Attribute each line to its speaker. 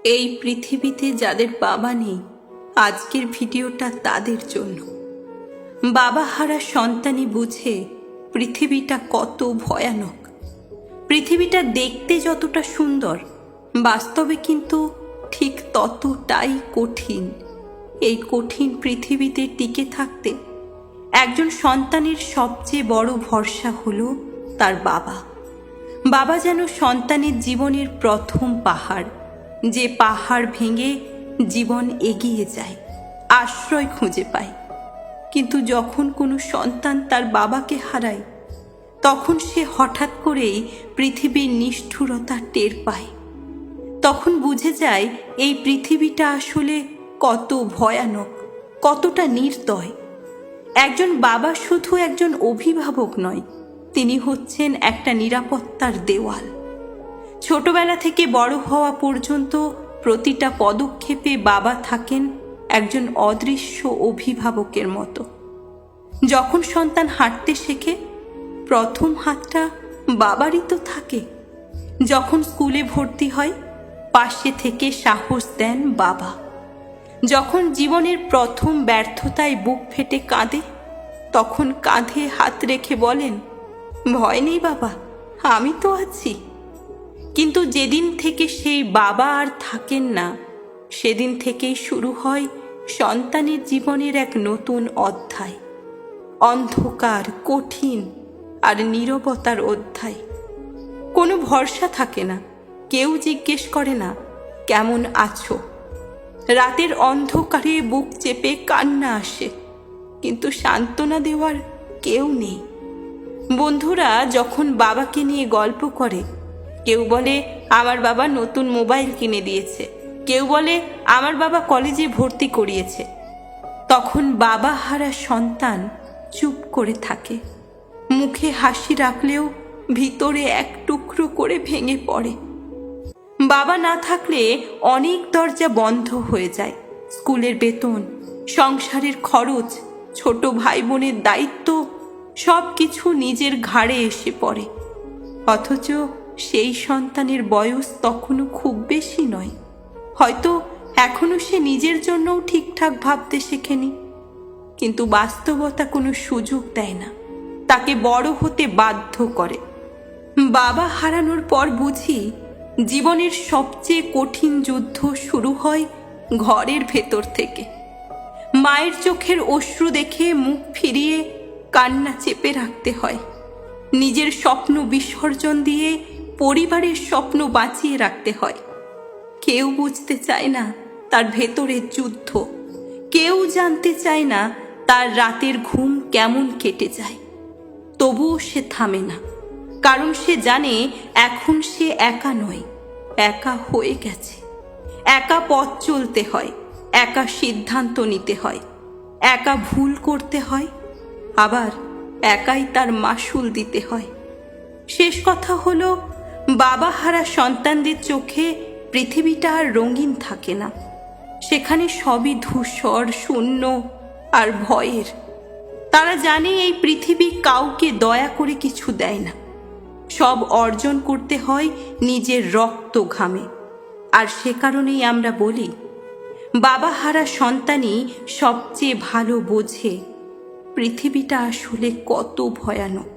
Speaker 1: এই পৃথিবীতে যাদের বাবা নেই, আজকের ভিডিওটা তাদের জন্য। বাবা হারা সন্তানই বুঝে পৃথিবীটা কত ভয়ানক। পৃথিবীটা দেখতে যতটা সুন্দর, বাস্তবে কিন্তু ঠিক ততটাই কঠিন। এই কঠিন পৃথিবীতে টিকে থাকতে একজন সন্তানের সবচেয়ে বড় ভরসা হলো তার বাবা। বাবা যেন সন্তানের জীবনের প্রথম পাহাড়, যে পাহাড় ভেঙে জীবন এগিয়ে যায়, আশ্রয় খুঁজে পায়। কিন্তু যখন কোনো সন্তান তার বাবাকে হারায়, তখন সে হঠাৎ করেই পৃথিবীর নিষ্ঠুরতা টের পায়। তখন বুঝে যায় এই পৃথিবীটা আসলে কত ভয়ানক, কতটা নির্দয়। একজন বাবা শুধু একজন অভিভাবক নয়, তিনি হচ্ছেন একটা নিরাপত্তার দেওয়াল। ছোটবেলা থেকে বড় হওয়া পর্যন্ত প্রতিটা পদক্ষেপে বাবা থাকেন একজন অদৃশ্য অভিভাবকের মতো। যখন সন্তান হাঁটতে শেখে, প্রথম হাতটা বাবারই তো থাকে। যখন স্কুলে ভর্তি হয়, পাশে থেকে সাহস দেন বাবা। যখন জীবনের প্রথম ব্যর্থতায় বুক ফেটে কাঁদে, তখন কাঁধে হাত রেখে বলেন, ভয় নেই বাবা, আমি তো আছি। কিন্তু যেদিন থেকে সেই বাবা আর থাকেন না, সেদিন থেকেই শুরু হয় সন্তানের জীবনের এক নতুন অধ্যায়। অন্ধকার, কঠিন আর নীরবতার অধ্যায়। কোনো ভরসা থাকে না, কেউ জিজ্ঞেস করে না কেমন আছো। রাতের অন্ধকারে বুক চেপে কান্না আসে, কিন্তু সান্ত্বনা দেওয়ার কেউ নেই। বন্ধুরা যখন বাবাকে নিয়ে গল্প করে, কেউ বলে আমার বাবা নতুন মোবাইল কিনে দিয়েছে, কেউ বলে আমার বাবা কলেজে ভর্তি করিয়েছে, তখন বাবা হারা সন্তান চুপ করে থাকে। মুখে হাসি রাখলেও ভিতরে এক টুকরো করে ভেঙে পড়ে। বাবা না থাকলে অনেক দরজা বন্ধ হয়ে যায়। স্কুলের বেতন, সংসারের খরচ, ছোট ভাই বোনের দায়িত্ব, সব কিছু নিজের ঘাড়ে এসে পড়ে। অথচ সেই সন্তানের বয়স তখনও খুব বেশি নয়। হয়তো এখনো সে নিজের জন্যও ঠিকঠাক ভাবতে শেখেনি। কিন্তু বাস্তবতা কোনো সুযোগ দেয় না, তাকে বড় হতে বাধ্য করে। বাবা হারানোর পর বুঝি জীবনের সবচেয়ে কঠিন যুদ্ধ শুরু হয় ঘরের ভেতর থেকে। মায়ের চোখের অশ্রু দেখে মুখ ফিরিয়ে কান্না চেপে রাখতে হয়। নিজের স্বপ্ন বিসর্জন দিয়ে পরিবারের স্বপ্ন বাঁচিয়ে রাখতে হয়। কেউ বুঝতে চায় না তার ভেতরের যুদ্ধ, কেউ জানতে চায় না তার রাতের ঘুম কেমন কেটে যায়। তবুও সে থামে না, কারণ সে জানে এখন সে একা নয়, একা হয়ে গেছে। একা পথ চলতে হয়, একা সিদ্ধান্ত নিতে হয়, একা ভুল করতে হয়, আবার একাই তার মাসুল দিতে হয়। শেষ কথা হলো, বাবা হারা সন্তানদের চোখে পৃথিবীটা আর রঙিন থাকে না। সেখানে সবই ধূসর, শূন্য আর ভয়ের। তারা জানে এই পৃথিবী কাউকে দয়া করে কিছু দেয় না। সব অর্জন করতে হয় নিজের রক্ত ঘামে। আর সে কারণেই আমরা বলি, বাবা হারা সন্তানই সবচেয়ে ভালো বোঝে পৃথিবীটা আসলে কত ভয়ানক।